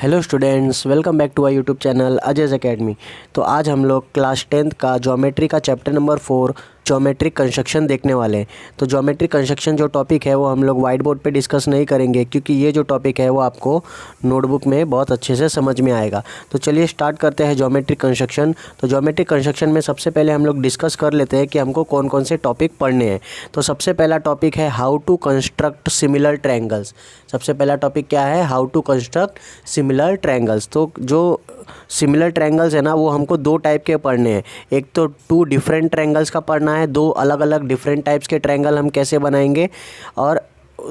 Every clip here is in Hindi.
Hello students, welcome back to our YouTube channel Ajay's academy. तो आज हम लोग क्लास 10th का ज्योमेट्री का चैप्टर नंबर 4 ज्योमेट्रिक कंस्ट्रक्शन देखने वाले हैं। तो ज्योमेट्रिक कंस्ट्रक्शन जो टॉपिक है वो हम लोग वाइट बोर्ड पे डिस्कस नहीं करेंगे, क्योंकि ये जो टॉपिक है वो आपको नोटबुक में बहुत अच्छे से समझ में आएगा। तो चलिए स्टार्ट करते हैं ज्योमेट्रिक कंस्ट्रक्शन। तो ज्योमेट्रिक कंस्ट्रक्शन में सबसे पहले हम लोग डिस्कस कर लेते हैं कि हमको कौन कौन से टॉपिक पढ़ने हैं। तो सबसे पहला टॉपिक है how to construct similar triangles. सबसे पहला टॉपिक क्या है? How to construct similar triangles. तो जो सिमिलर ट्रायंगल्स है ना, वो हमको दो टाइप के पढ़ने हैं। एक तो टू डिफरेंट ट्रायंगल्स का पढ़ना है, दो अलग अलग डिफरेंट टाइप्स के ट्रायंगल हम कैसे बनाएंगे। और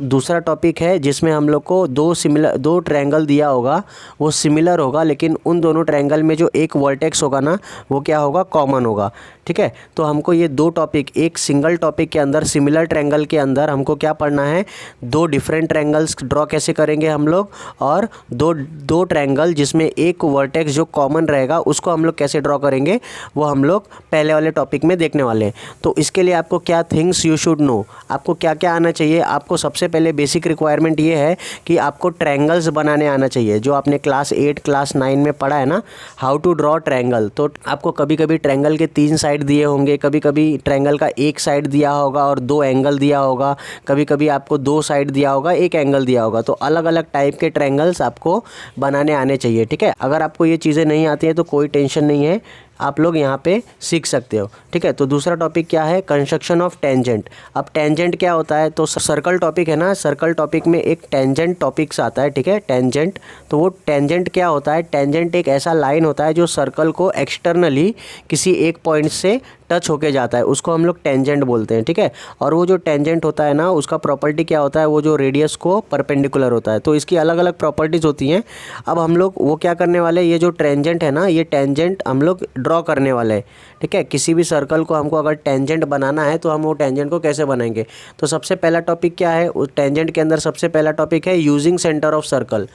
दूसरा टॉपिक है जिसमें हम लोग को दो ट्रायंगल दिया होगा, वो सिमिलर होगा, लेकिन उन दोनों ट्रायंगल में जो एक वर्टेक्स होगा ना, वो क्या होगा? कॉमन होगा। ठीक है, तो हमको ये दो टॉपिक एक सिंगल टॉपिक के अंदर, सिमिलर ट्रायंगल के अंदर हमको क्या पढ़ना है? दो डिफरेंट ट्रायंगल्स ड्रॉ कैसे करेंगे हम लोग, और दो ट्रायंगल जिसमें एक वर्टेक्स जो कॉमन रहेगा उसको हम लोग कैसे ड्रॉ करेंगे, वो हम लोग पहले वाले टॉपिक में देखने वाले हैं। तो इसके लिए आपको क्या थिंग्स यू शुड नो, आपको क्या क्या आना चाहिए? आपको सबसे पहले बेसिक रिक्वायरमेंट ये है कि आपको ट्रायंगल्स बनाने आना चाहिए। जो आपने क्लास 8 क्लास 9 में पढ़ा है ना, हाउ टू ड्रॉ ट्रायंगल। तो आपको कभी कभी ट्रायंगल के 3 साइड दिए होंगे, कभी कभी ट्रायंगल का एक साइड दिया होगा और 2 एंगल दिया होगा, कभी कभी आपको 2 साइड दिया होगा, 1 एंगल दिया होगा। तो अलग अलग टाइप के ट्रायंगल्स आपको बनाने आने चाहिए। ठीक है, अगर आपको ये चीज़ें नहीं आती हैं तो कोई टेंशन नहीं है, आप लोग यहाँ पे सीख सकते हो। ठीक है, तो दूसरा टॉपिक क्या है? Construction of tangent. अब टेंजेंट क्या होता है? तो सर्कल टॉपिक है ना, सर्कल टॉपिक में एक टेंजेंट टॉपिक्स आता है। ठीक है, टेंजेंट। तो वो टेंजेंट क्या होता है? टेंजेंट एक ऐसा लाइन होता है जो सर्कल को एक्सटर्नली किसी एक पॉइंट से टच होके जाता है, उसको हम लोग टेंजेंट बोलते हैं। ठीक है, और वो जो टेंजेंट होता है ना, उसका प्रॉपर्टी क्या होता है? वो जो रेडियस को परपेंडिकुलर होता है। तो इसकी अलग अलग प्रॉपर्टीज़ होती हैं। अब हम लोग वो क्या करने वाले हैं, ये जो टेंजेंट है ना, ये टेंजेंट हम लोग ड्रॉ करने वाले हैं। ठीक है, किसी भी सर्कल को हमको अगर टेंजेंट बनाना है तो हम वो टेंजेंट को कैसे बनाएंगे। तो सबसे पहला टॉपिक क्या है? उस टेंजेंट के अंदर सबसे पहला टॉपिक है यूजिंग सेंटर ऑफ सर्कल।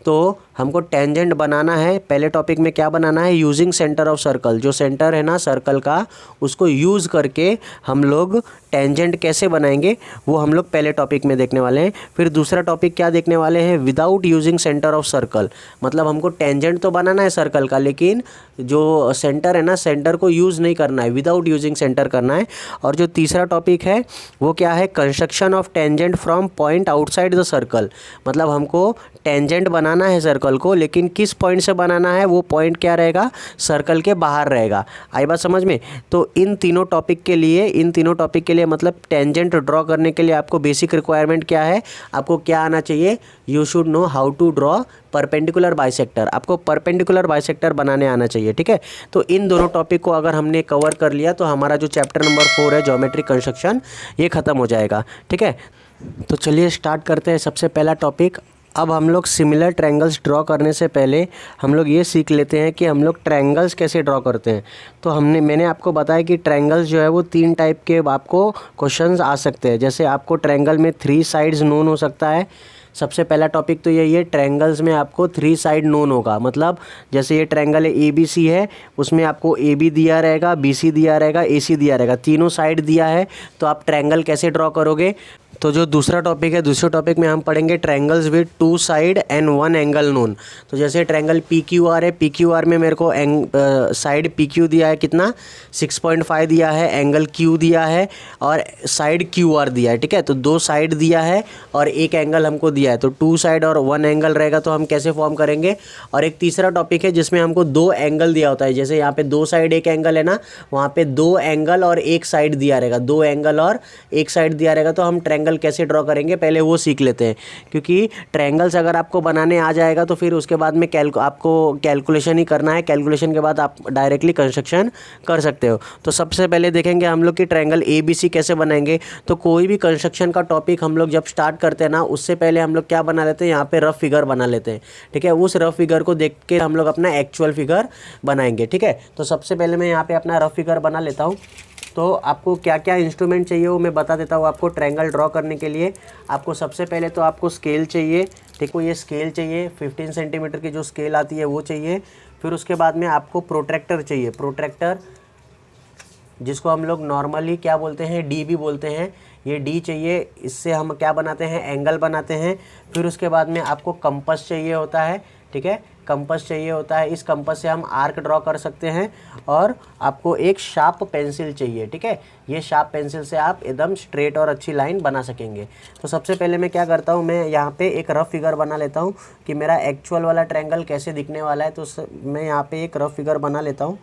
तो हमको टेंजेंट बनाना है, पहले टॉपिक में क्या बनाना है? Using centre of circle. जो सेंटर है ना सर्कल का, उसको यूज़ करके हम लोग टेंजेंट कैसे बनाएंगे, वो हम लोग पहले टॉपिक में देखने वाले हैं। फिर दूसरा टॉपिक क्या देखने वाले हैं? Without using centre of circle. मतलब हमको टेंजेंट तो बनाना है सर्कल का, लेकिन जो सेंटर है ना, सेंटर को यूज़ नहीं करना है, विदाउट यूजिंग सेंटर करना है। और जो तीसरा टॉपिक है वो क्या है? Construction of tangent from point outside the circle. मतलब हमको टेंजेंट बनाना है सर्कल को, लेकिन किस पॉइंट से बनाना है? वो पॉइंट क्या रहेगा? सर्कल के बाहर रहेगा। आई बात समझ में? तो इन तीनों टॉपिक के लिए मतलब टेंजेंट ड्रॉ करने के लिए आपको बेसिक रिक्वायरमेंट क्या है? आपको क्या आना चाहिए? You should know how to draw perpendicular bisector. आपको परपेंडिकुलर बाइसेक्टर बनाने आना चाहिए। ठीक है, तो इन दोनों टॉपिक को अगर हमने कवर कर लिया तो हमारा जो चैप्टर नंबर 4 है ज्योमेट्रिक कंस्ट्रक्शन, ये ख़त्म हो जाएगा। ठीक है, तो चलिए स्टार्ट करते हैं। सबसे पहला टॉपिक, अब हम लोग सिमिलर ट्रायंगल्स ड्रॉ करने से पहले हम लोग ये सीख लेते हैं कि हम लोग ट्रायंगल्स कैसे ड्रॉ करते हैं। तो मैंने आपको बताया कि ट्रायंगल्स जो है वो 3 टाइप के आपको क्वेश्चंस आ सकते हैं। जैसे आपको ट्रायंगल में 3 साइड्स नोन हो सकता है। सबसे पहला टॉपिक तो यही है, ट्रायंगल्स में आपको 3 साइड नोन होगा। मतलब जैसे ये ट्रायंगल है ABC है, उसमें आपको AB दिया रहेगा, BC दिया रहेगा, AC दिया रहेगा, तीनों साइड दिया है। तो आप ट्रायंगल कैसे ड्रॉ करोगे? तो जो दूसरा टॉपिक है, दूसरे टॉपिक में हम पढ़ेंगे triangles with 2 side and 1 angle known. तो जैसे ट्रायंगल PQR है, PQR में मेरे को साइड PQ दिया है, कितना? 6.5 दिया है, एंगल Q दिया है और साइड QR दिया है। ठीक है, तो 2 साइड दिया है और 1 एंगल हमको दिया है। तो 2 साइड और 1 एंगल रहेगा, तो हम कैसे फॉर्म करेंगे? और एक तीसरा टॉपिक है जिसमें हमको 2 एंगल दिया होता है। जैसे यहाँ पे 2 साइड 1 एंगल है ना, वहाँ पे 2 एंगल और 1 साइड दिया रहेगा, 2 एंगल और 1 साइड दिया रहेगा। तो हम ट्रायंगल कैसे ड्रॉ करेंगे पहले वो सीख लेते हैं, क्योंकि ट्रायंगल्स अगर आपको बनाने आ जाएगा तो फिर उसके बाद में आपको कैलकुलेशन ही करना है। कैलकुलेशन के बाद आप डायरेक्टली कंस्ट्रक्शन कर सकते हो। तो सबसे पहले देखेंगे हम लोग कि ट्रायंगल ABC कैसे बनाएंगे। तो कोई भी कंस्ट्रक्शन का टॉपिक हम लोग जब स्टार्ट करते हैं ना, उससे पहले हम लोग क्या बना लेते हैं? यहाँ पे रफ फिगर बना लेते हैं। ठीक है, उस रफ फिगर को देख के हम लोग अपना एक्चुअल फिगर बनाएंगे। ठीक है, तो सबसे पहले मैं यहाँ पे अपना रफ फिगर बना लेता हूँ। तो आपको क्या क्या इंस्ट्रूमेंट चाहिए वो मैं बता देता हूँ आपको। ट्रायंगल ड्रॉ करने के लिए आपको सबसे पहले तो आपको स्केल चाहिए। देखो ये स्केल चाहिए, 15 सेंटीमीटर की जो स्केल आती है वो चाहिए। फिर उसके बाद में आपको प्रोट्रैक्टर चाहिए। प्रोट्रैक्टर जिसको हम लोग नॉर्मली क्या बोलते हैं? D भी बोलते हैं। ये D चाहिए, इससे हम क्या बनाते हैं? एंगल बनाते हैं। फिर उसके बाद में आपको कंपास चाहिए होता है। ठीक है। कंपास चाहिए होता है, इस कंपास से हम आर्क ड्रॉ कर सकते हैं। और आपको एक शार्प पेंसिल चाहिए, ठीक है। ये शार्प पेंसिल से आप एकदम स्ट्रेट और अच्छी लाइन बना सकेंगे। तो सबसे पहले मैं क्या करता हूँ, मैं यहाँ पे एक रफ फिगर बना लेता हूँ कि मेरा एक्चुअल वाला ट्रायंगल कैसे दिखने वाला है। तो मैं यहाँ पे एक रफ फिगर बना लेता हूँ।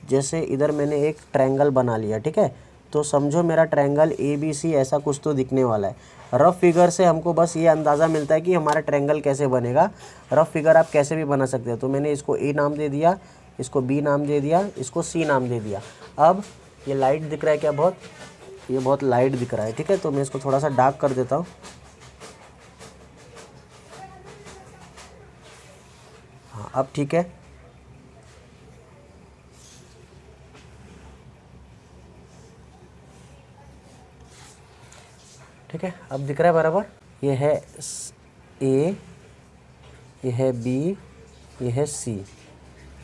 जैसे इधर मैंने एक ट्रायंगल बना लिया, ठीक है। तो समझो मेरा ट्रायंगल ABC ऐसा कुछ तो दिखने वाला है। रफ फिगर से हमको बस ये अंदाज़ा मिलता है कि हमारा ट्रायंगल कैसे बनेगा। रफ फिगर आप कैसे भी बना सकते हो। तो मैंने इसको A नाम दे दिया, इसको B नाम दे दिया, इसको C नाम दे दिया। अब ये लाइट दिख रहा है क्या, बहुत, ये बहुत लाइट दिख रहा है, ठीक है। तो मैं इसको थोड़ा सा डार्क कर देता हूँ। हाँ, अब ठीक है। ठीक है, अब दिख रहा है बराबर। ये है A, ये है B, ये है C,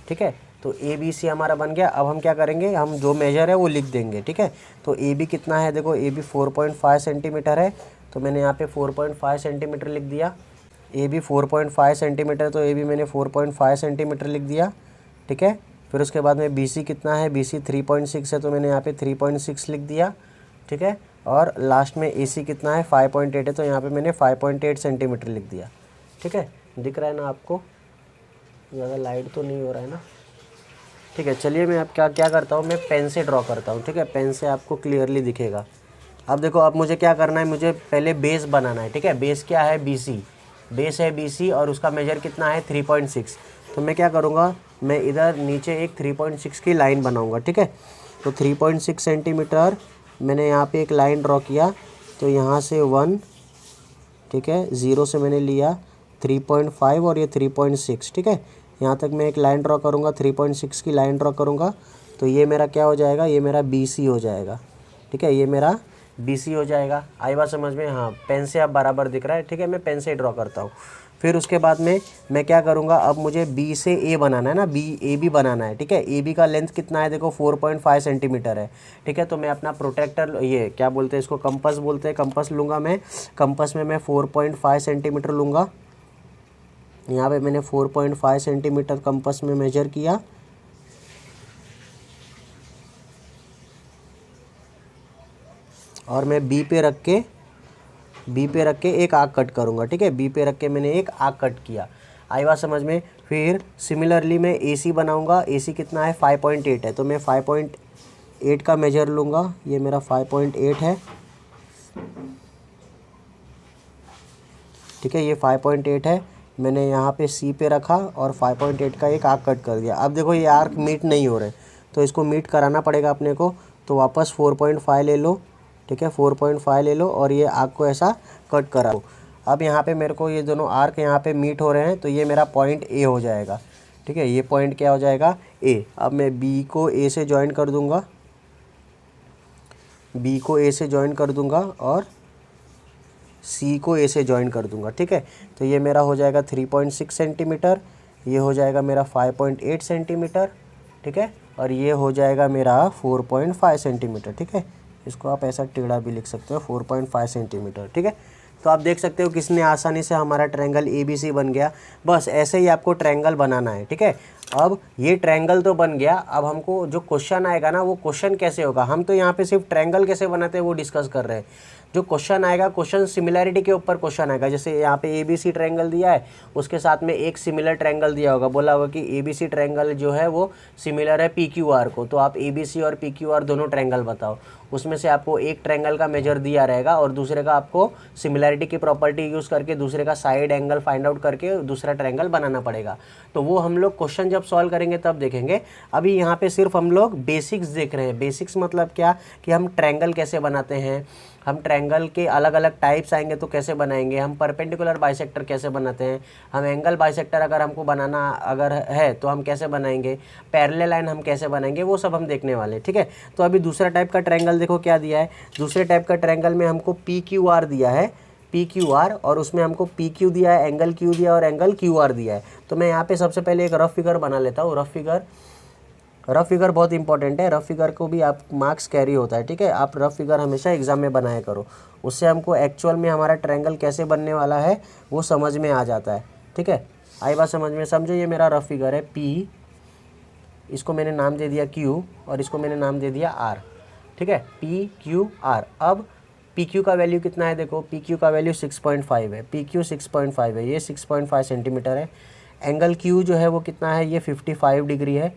ठीक है। तो ABC हमारा बन गया। अब हम क्या करेंगे, हम जो मेजर है वो लिख देंगे, ठीक है। तो AB कितना है, देखो AB 4.5 सेंटीमीटर है। तो मैंने यहाँ पे 4.5 सेंटीमीटर लिख दिया। AB 4.5 सेंटीमीटर, तो AB मैंने 4.5 सेंटीमीटर लिख दिया, ठीक है। फिर उसके बाद में BC कितना है, BC 3.6 है, तो मैंने यहाँ पे 3.6 लिख दिया, ठीक है। और लास्ट में AC कितना है, 5.8 है, तो यहाँ पे मैंने 5.8 सेंटीमीटर लिख दिया, ठीक है। दिख रहा है ना आपको, ज़्यादा लाइट तो नहीं हो रहा है ना, ठीक है। चलिए मैं अब क्या करता हूँ, मैं पेन से ड्रॉ करता हूँ, ठीक है। पेन से आपको क्लियरली दिखेगा। अब देखो, अब मुझे क्या करना है, मुझे पहले बेस बनाना है, ठीक है। बेस क्या है, BC, बेस है BC और उसका मेजर कितना है 3.6। तो मैं क्या करूँगा, मैं इधर नीचे एक 3.6 की लाइन बनाऊँगा, ठीक है। तो 3.6 सेंटीमीटर मैंने यहाँ पे एक लाइन ड्रॉ किया। तो यहाँ से 1, ठीक है, 0 से मैंने लिया 3.5 और ये 3.6, ठीक है। यहाँ तक मैं एक लाइन ड्रॉ करूँगा, 3.6 की लाइन ड्रॉ करूँगा। तो ये मेरा क्या हो जाएगा, ये मेरा BC हो जाएगा, ठीक है। ये मेरा BC हो जाएगा। आई बात समझ में, हाँ। पेन से अब बराबर दिख रहा है, ठीक है। मैं पेन से ड्रॉ करता हूँ। फिर उसके बाद में मैं क्या करूँगा, अब मुझे B से A बनाना है ना, AB बनाना है, ठीक है। AB का लेंथ कितना है, देखो 4.5 सेंटीमीटर है, ठीक है। तो मैं अपना प्रोटेक्टर, ये क्या बोलते हैं इसको, कंपास बोलते हैं, कंपास लूँगा मैं। कंपास में मैं 4.5 सेंटीमीटर लूँगा। यहाँ पे मैंने 4.5 सेंटीमीटर कंपास में मेजर किया। और मैं B पे रख के एक आर्क कट करूँगा, ठीक है। B पे रख के मैंने एक आर्क कट किया। आई बात समझ में। फिर सिमिलरली मैं AC बनाऊँगा। AC कितना है, 5.8 है, तो मैं 5.8 का मेजर लूँगा। ये मेरा 5.8 है, ठीक है। ये 5.8 है। मैंने यहाँ पे C पे रखा और 5.8 का एक आर्क कट कर दिया। अब देखो ये आर्क मीट नहीं हो रहे, तो इसको मीट कराना पड़ेगा अपने को। तो वापस 4.5 ले लो, ठीक है। 4.5 ले लो और ये आर्क को ऐसा कट कराओ। अब यहाँ पे मेरे को ये दोनों आर्क यहाँ पे मीट हो रहे हैं, तो ये मेरा पॉइंट A हो जाएगा, ठीक है। ये पॉइंट क्या हो जाएगा, A। अब मैं B को A से ज्वाइन कर दूँगा, B को A से ज्वाइन कर दूँगा और C को A से ज्वाइन कर दूंगा, ठीक है। तो ये मेरा हो जाएगा 3.6 सेंटीमीटर, ये हो जाएगा मेरा 5.8 सेंटीमीटर, ठीक है। और ये हो जाएगा मेरा 4.5 सेंटीमीटर, ठीक है। इसको आप ऐसा टेढ़ा भी लिख सकते हो, 4.5 सेंटीमीटर, ठीक है। तो आप देख सकते हो किसने आसानी से हमारा ट्रायंगल ABC बन गया। बस ऐसे ही आपको ट्रायंगल बनाना है, ठीक है। अब ये ट्रायंगल तो बन गया। अब हमको जो क्वेश्चन आएगा ना, वो क्वेश्चन कैसे होगा, हम तो यहाँ पे सिर्फ ट्रायंगल कैसे बनाते हैं वो डिस्कस कर रहे हैं। जो क्वेश्चन आएगा, क्वेश्चन सिमिलैरिटी के ऊपर क्वेश्चन आएगा। जैसे यहाँ पे ABC ट्रायंगल दिया है, उसके साथ में एक सिमिलर ट्रायंगल दिया होगा, बोला होगा कि ABC ट्रायंगल जो है वो सिमिलर है PQR को। तो आप ABC और PQR दोनों ट्रायंगल बताओ। उसमें से आपको एक ट्रायंगल का मेजर दिया रहेगा और दूसरे का आपको सिमिलैरिटी की प्रॉपर्टी यूज़ करके दूसरे का साइड एंगल फाइंड आउट करके दूसरा ट्रायंगल बनाना पड़ेगा। तो वो हम लोग क्वेश्चन जब सॉल्व करेंगे तब देखेंगे। अभी यहाँ पे सिर्फ हम लोग बेसिक्स देख रहे हैं। बेसिक्स मतलब क्या, कि हम ट्रायंगल कैसे बनाते हैं, हम ट्रायंगल के अलग अलग टाइप्स आएंगे तो कैसे बनाएंगे, हम परपेंडिकुलर बाइसेक्टर कैसे बनाते हैं, हम एंगल बाइसेक्टर अगर हमको बनाना अगर है तो हम कैसे बनाएंगे, पैरेलल लाइन हम कैसे बनाएंगे, वो सब हम देखने वाले हैं, ठीक है। तो अभी दूसरा टाइप का ट्रायंगल देखो क्या दिया है। दूसरे टाइप का ट्रायंगल में हमको PQR दिया है, PQR, और उसमें हमको PQ दिया है, एंगल Q दिया है और एंगल QR दिया है। तो मैं यहाँ पे सबसे पहले एक रफ फिगर बना लेता हूँ। रफ फिगर बहुत इंपॉर्टेंट है। रफ फिगर को भी आप मार्क्स कैरी होता है, ठीक है। आप रफ फिगर हमेशा एग्जाम में बनाया करो, उससे हमको एक्चुअल में हमारा ट्रायंगल कैसे बनने वाला है वो समझ में आ जाता है, ठीक है। आई बात समझ में? समझो ये मेरा रफ फिगर है P, इसको मैंने नाम दे दिया Q और इसको मैंने नाम दे दिया R, ठीक है, PQR। अब PQ का वैल्यू कितना है? देखो PQ का वैल्यू 6.5 है, PQ 6.5 है, ये 6.5 सेंटीमीटर है। एंगल Q जो है वो कितना है? ये 55 डिग्री है,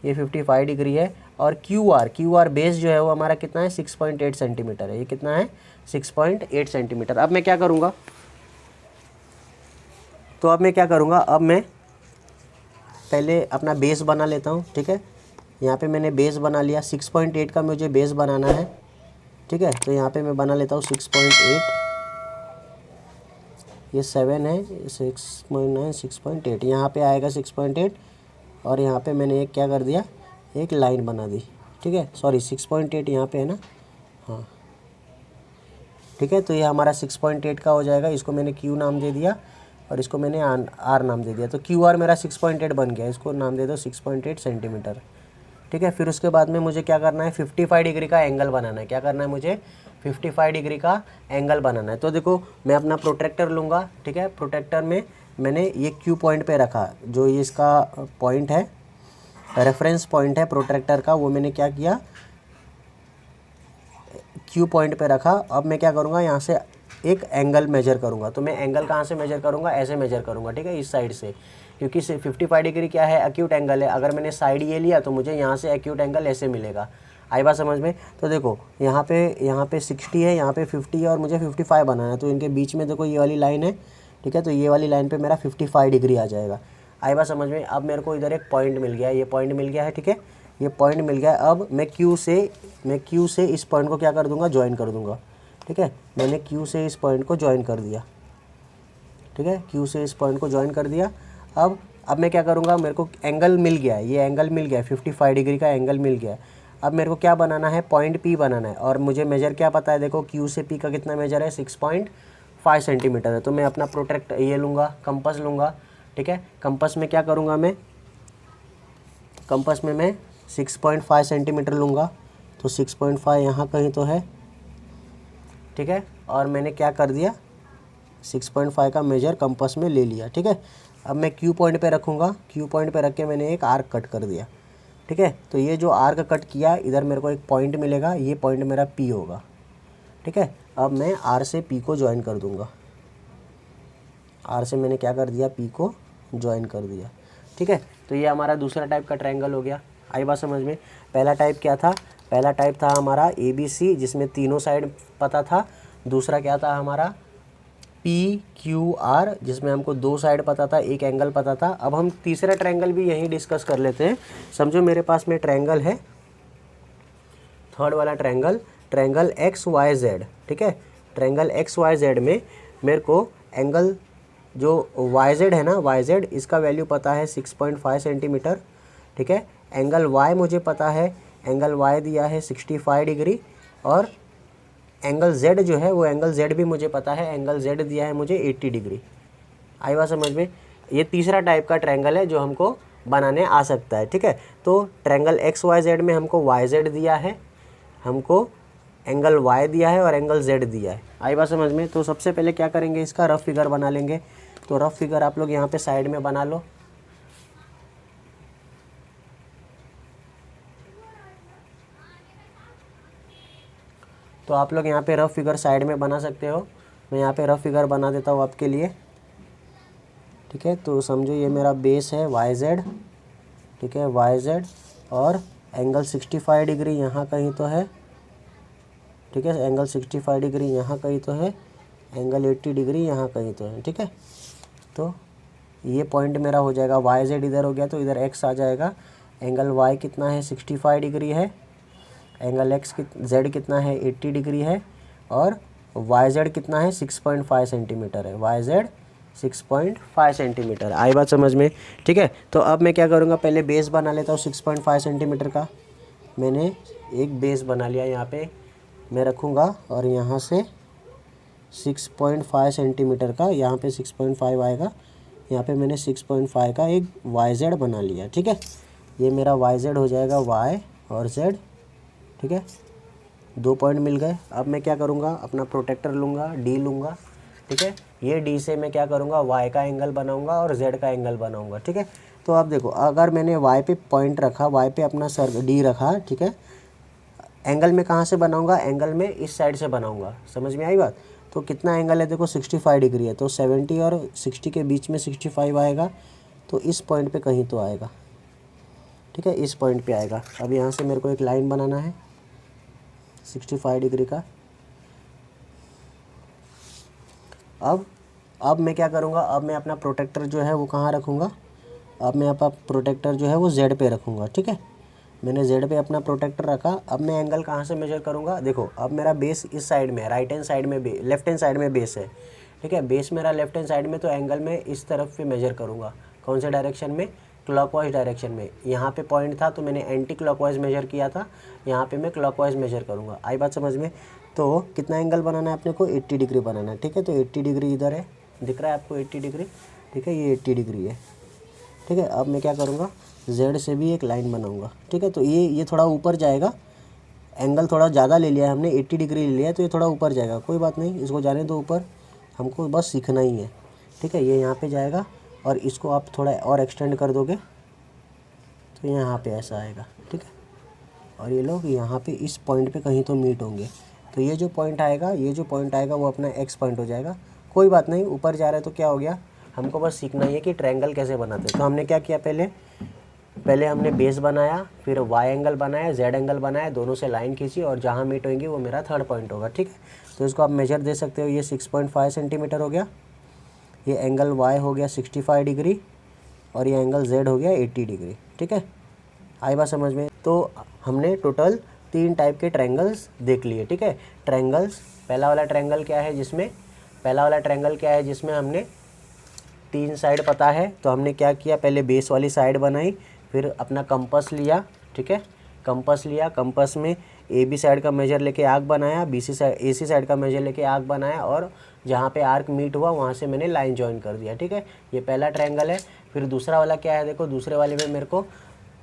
ये 55 डिग्री है। और QR बेस जो है वो हमारा कितना है? 6.8 सेंटीमीटर है। ये कितना है? 6.8 सेंटीमीटर। अब मैं क्या करूँगा? तो अब मैं क्या करूँगा? अब मैं पहले अपना बेस बना लेता हूँ, ठीक है। यहाँ पे मैंने बेस बना लिया, 6.8 का मुझे बेस बनाना है, ठीक है। तो यहाँ पे मैं बना लेता हूँ 6.8, ये 7 है, 6.9, 6.8, यहाँ पे आएगा 6.8 और यहाँ पे मैंने एक क्या कर दिया? एक लाइन बना दी, ठीक है। सॉरी 6.8 यहाँ पे है ना, हाँ ठीक है। तो ये हमारा 6.8 का हो जाएगा, इसको मैंने Q नाम दे दिया और इसको मैंने R नाम दे दिया। तो QR मेरा 6.8 बन गया, इसको नाम दे दो 6.8 सेंटीमीटर, ठीक है। फिर उसके बाद में मुझे क्या करना है? 55 डिग्री का एंगल बनाना है। क्या करना है मुझे? 55 डिग्री का एंगल बनाना है। तो देखो मैं अपना प्रोट्रैक्टर लूँगा, ठीक है। प्रोट्रैक्टर में मैंने ये Q पॉइंट पे रखा, जो ये इसका पॉइंट है, रेफरेंस पॉइंट है प्रोट्रैक्टर का, वो मैंने क्या किया? Q पॉइंट पे रखा। अब मैं क्या करूँगा? यहाँ से एक एंगल मेजर करूँगा। तो मैं एंगल कहाँ से मेजर करूँगा? ऐसे मेजर करूँगा, ठीक है, इस साइड से, क्योंकि 55 डिग्री क्या है? एक्यूट एंगल है। अगर मैंने साइड ये लिया तो मुझे यहाँ से एक्यूट एंगल ऐसे मिलेगा। आई बात समझ में? तो देखो यहाँ पे 60 है, यहाँ पे 50 है और मुझे 55 बनाना है। तो इनके बीच में देखो ये वाली लाइन है, ठीक है। तो ये वाली लाइन पे मेरा 55 डिग्री आ जाएगा। आई बात समझ में? अब मेरे को इधर एक पॉइंट मिल गया है, ये पॉइंट मिल गया है, ठीक है, ये पॉइंट मिल गया है। अब मैं Q से इस पॉइंट को क्या कर दूँगा? ज्वाइन कर दूँगा, ठीक है। मैंने Q से इस पॉइंट को ज्वाइन कर दिया, ठीक है, Q से इस पॉइंट को ज्वाइन कर दिया। अब मैं क्या करूँगा? मेरे को एंगल मिल गया है, ये एंगल मिल गया है, 55 डिग्री का एंगल मिल गया है। अब मेरे को क्या बनाना है? पॉइंट P बनाना है। और मुझे मेजर क्या पता है? देखो Q से P का कितना मेजर है? 6.5 सेंटीमीटर है। तो मैं अपना प्रोट्रैक्ट ये लूँगा, कंपास लूँगा, ठीक है। कंपास में क्या करूँगा मैं? कंपास में मैं 6.5 सेंटीमीटर लूँगा। तो 6.5 यहाँ कहीं तो है, ठीक है। और मैंने क्या कर दिया? 6.5 का मेजर कंपास में ले लिया, ठीक है। अब मैं Q पॉइंट पे रखूँगा, Q पॉइंट पे रख के मैंने एक आर्क कट कर दिया, ठीक है। तो ये जो आर्क कट किया, इधर मेरे को एक पॉइंट मिलेगा, ये पॉइंट मेरा P होगा, ठीक है। अब मैं R से P को ज्वाइन कर दूँगा, R से मैंने क्या कर दिया? P को ज्वाइन कर दिया, ठीक है। तो ये हमारा दूसरा टाइप का ट्रायंगल हो गया। आई बात समझ में? पहला टाइप क्या था? पहला टाइप था हमारा ABC, जिसमें तीनों साइड पता था। दूसरा क्या था हमारा? PQR, जिसमें हमको दो साइड पता था, एक एंगल पता था। अब हम तीसरा ट्रायंगल भी यहीं डिस्कस कर लेते हैं। समझो मेरे पास में ट्रायंगल है, थर्ड वाला ट्रायंगल XYZ, ठीक है। ट्रायंगल XYZ में मेरे को एंगल जो YZ है ना, YZ, इसका वैल्यू पता है 6.5 सेंटीमीटर, ठीक है। एंगल Y मुझे पता है, एंगल Y दिया है 65 डिग्री। और एंगल Z जो है वो एंगल Z भी मुझे पता है, एंगल Z दिया है मुझे 80 डिग्री। आई बात समझ में? ये तीसरा टाइप का ट्रायंगल है जो हमको बनाने आ सकता है, ठीक है। तो ट्रायंगल XYZ में हमको YZ दिया है, हमको एंगल Y दिया है और एंगल Z दिया है। आई बात समझ में? तो सबसे पहले क्या करेंगे? इसका रफ फिगर बना लेंगे। तो रफ फिगर आप लोग यहाँ पे साइड में बना लो। तो आप लोग यहाँ पे रफ फिगर साइड में बना सकते हो। मैं यहाँ पे रफ फिगर बना देता हूँ आपके लिए, ठीक है। तो समझो ये मेरा बेस है YZ, ठीक है, YZ, और एंगल 65 डिग्री यहाँ कहीं तो है, ठीक है। एंगल 65 डिग्री यहाँ कहीं तो है, एंगल 80 डिग्री यहाँ कहीं तो है, ठीक है। तो ये पॉइंट मेरा हो जाएगा, YZ इधर हो गया तो इधर X आ जाएगा। एंगल Y कितना है? 65 डिग्री है। एंगल Z कितना है? 80 डिग्री है। और YZ कितना है? 6.5 सेंटीमीटर है। YZ 6.5 centimetre. आई बात समझ में? ठीक है। तो अब मैं क्या करूँगा? पहले बेस बना लेता हूँ 6.5 सेंटीमीटर का। मैंने एक बेस बना लिया, यहाँ पे मैं रखूँगा और यहाँ से 6.5 सेंटीमीटर का, यहाँ पे 6.5 आएगा, यहाँ पे मैंने 6.5 का एक YZ बना लिया, ठीक है। ये मेरा YZ हो जाएगा, Y और Z, ठीक है। दो पॉइंट मिल गए। अब मैं क्या करूँगा? अपना प्रोटेक्टर लूँगा, D लूँगा, ठीक है। ये डी से मैं क्या करूँगा, वाई का एंगल बनाऊँगा और जेड का एंगल बनाऊँगा। ठीक है, तो अब देखो, अगर मैंने वाई पे पॉइंट रखा, वाई पे अपना सर्कल डी रखा, ठीक है, एंगल में कहाँ से बनाऊँगा, एंगल में इस साइड से बनाऊँगा। समझ में आई बात। तो कितना एंगल है, देखो 65 डिग्री है, तो 70 और 60 के बीच में 65 आएगा, तो इस पॉइंट पे कहीं तो आएगा। ठीक है, इस पॉइंट पे आएगा। अब यहाँ से मेरे को एक लाइन बनाना है 65 डिग्री का। अब मैं क्या करूँगा, अब मैं अपना प्रोटेक्टर जो है वो कहाँ रखूँगा, अब मैं अपना प्रोटेक्टर जो है वो जेड पे रखूँगा। ठीक है, मैंने जेड पे अपना प्रोटेक्टर रखा। अब मैं एंगल कहाँ से मेजर करूँगा, देखो अब मेरा बेस इस साइड में है, राइट हैंड साइड में, लेफ्ट हैंड साइड में बेस है। ठीक है, बेस मेरा लेफ्ट हैंड साइड में, तो एंगल में इस तरफ पे मेजर करूँगा। कौन से डायरेक्शन में, क्लॉकवाइज डायरेक्शन में। यहाँ पे पॉइंट था तो मैंने एंटी क्लॉकवाइज मेजर किया था, यहाँ पे मैं क्लॉकवाइज मेजर करूँगा। आई बात समझ में। तो कितना एंगल बनाना है अपने को, 80 डिग्री बनाना है। ठीक है, तो 80 डिग्री इधर है, दिख रहा है आपको 80 डिग्री। ठीक है, ये 80 डिग्री है। ठीक है, अब मैं क्या करूँगा, जेड से भी एक लाइन बनाऊँगा। ठीक है, तो ये थोड़ा ऊपर जाएगा, एंगल थोड़ा ज़्यादा ले लिया है हमने, 80 डिग्री ले लिया है, तो ये थोड़ा ऊपर जाएगा। कोई बात नहीं, इसको जाने दो ऊपर, हमको बस सीखना ही है। ठीक है, ये यहाँ पे जाएगा और इसको आप थोड़ा और एक्सटेंड कर दोगे तो यहाँ पे ऐसा आएगा। ठीक है, और ये लोग यहाँ पे इस पॉइंट पे कहीं तो मीट होंगे, तो ये जो पॉइंट आएगा वो अपना एक्स पॉइंट हो जाएगा। कोई बात नहीं, ऊपर जा रहा है तो क्या हो गया, हमको बस सीखना ही है कि ट्रायंगल कैसे बनाते हैं। तो हमने क्या किया, पहले हमने बेस बनाया, फिर वाई एंगल बनाया, जेड एंगल बनाया, दोनों से लाइन खींची और जहाँ मीट होंगी वो मेरा थर्ड पॉइंट होगा। ठीक है, तो इसको आप मेजर दे सकते हो, ये 6.5 सेंटीमीटर हो गया, ये एंगल वाई हो गया 65 डिग्री और ये एंगल जेड हो गया 80 डिग्री। ठीक है, आई बात समझ में। तो हमने टोटल 3 टाइप के ट्रायंगल्स देख लिए। ठीक है, ट्रायंगल्स, पहला वाला ट्रायंगल क्या है जिसमें हमने 3 साइड पता है, तो हमने क्या किया, पहले बेस वाली साइड बनाई, फिर अपना कंपास लिया। ठीक है, कंपास में ए बी साइड का मेजर लेके आर्क बनाया, ए सी साइड का मेजर लेके आर्क बनाया, और जहाँ पे आर्क मीट हुआ वहाँ से मैंने लाइन जॉइन कर दिया। ठीक है, ये पहला ट्रायंगल है। फिर दूसरा वाला क्या है, देखो दूसरे वाले में मेरे को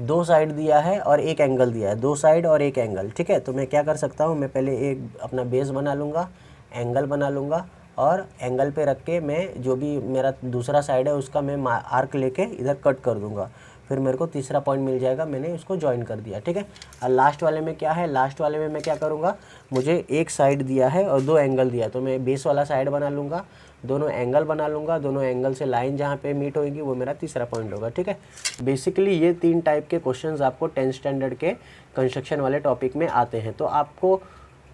2 साइड दिया है और एक एंगल दिया है, 2 साइड और एक एंगल। ठीक है, तो मैं क्या कर सकता हूँ, मैं पहले एक अपना बेस बना लूँगा, एंगल बना लूँगा, और एंगल पे रख के मैं जो भी मेरा दूसरा साइड है उसका मैं आर्क लेके इधर कट कर दूँगा, फिर मेरे को तीसरा पॉइंट मिल जाएगा, मैंने उसको ज्वाइन कर दिया। ठीक है, और लास्ट वाले में क्या है, लास्ट वाले में मैं क्या करूँगा, मुझे एक साइड दिया है और 2 एंगल दिया है, तो मैं बेस वाला साइड बना लूँगा, दोनों एंगल बना लूँगा, दोनों एंगल से लाइन जहाँ पे मीट होगी वो मेरा तीसरा पॉइंट होगा। ठीक है, बेसिकली ये 3 टाइप के क्वेश्चंस आपको 10th स्टैंडर्ड के कंस्ट्रक्शन वाले टॉपिक में आते हैं। तो आपको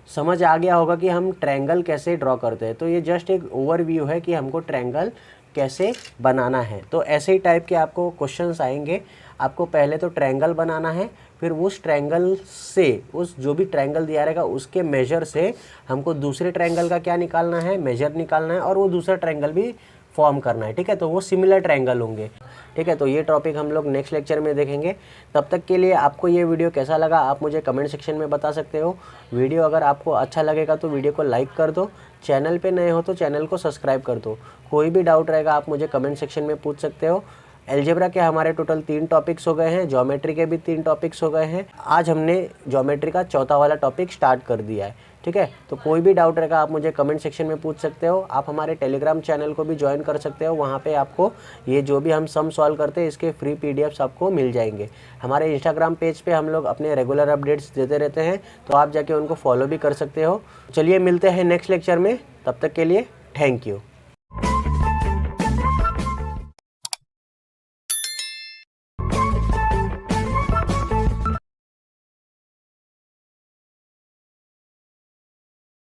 समझ आ गया होगा कि हम ट्रायंगल कैसे ड्रॉ करते हैं। तो ये जस्ट एक ओवरव्यू है कि हमको ट्रायंगल कैसे बनाना है। तो ऐसे ही टाइप के आपको क्वेश्चंस आएंगे। आपको पहले तो ट्रायंगल बनाना है, फिर उस ट्रायंगल से, उस जो भी ट्रायंगल दिया रहेगा उसके मेजर से हमको दूसरे ट्रायंगल का क्या निकालना है, मेजर निकालना है, और वो दूसरा ट्रायंगल भी फॉर्म करना है। ठीक है, तो वो सिमिलर ट्रायंगल होंगे। ठीक है, तो ये टॉपिक हम लोग नेक्स्ट लेक्चर में देखेंगे। तब तक के लिए आपको ये वीडियो कैसा लगा आप मुझे कमेंट सेक्शन में बता सकते हो। वीडियो अगर आपको अच्छा लगेगा तो वीडियो को लाइक कर दो, चैनल पे नए हो तो चैनल को सब्सक्राइब कर दो। कोई भी डाउट रहेगा आप मुझे कमेंट सेक्शन में पूछ सकते हो। अलजेब्रा के हमारे टोटल 3 टॉपिक्स हो गए हैं, ज्योमेट्री के भी 3 टॉपिक्स हो गए हैं। आज हमने ज्योमेट्री का चौथा वाला टॉपिक स्टार्ट कर दिया है। ठीक है, तो कोई भी डाउट रहेगा आप मुझे कमेंट सेक्शन में पूछ सकते हो। आप हमारे टेलीग्राम चैनल को भी ज्वाइन कर सकते हो, वहाँ पे आपको ये जो भी हम सम सॉल्व करते हैं इसके फ्री PDFs आपको मिल जाएंगे। हमारे इंस्टाग्राम पेज पे हम लोग अपने रेगुलर अपडेट्स देते रहते हैं, तो आप जाके उनको फॉलो भी कर सकते हो। चलिए मिलते हैं नेक्स्ट लेक्चर में, तब तक के लिए थैंक यू।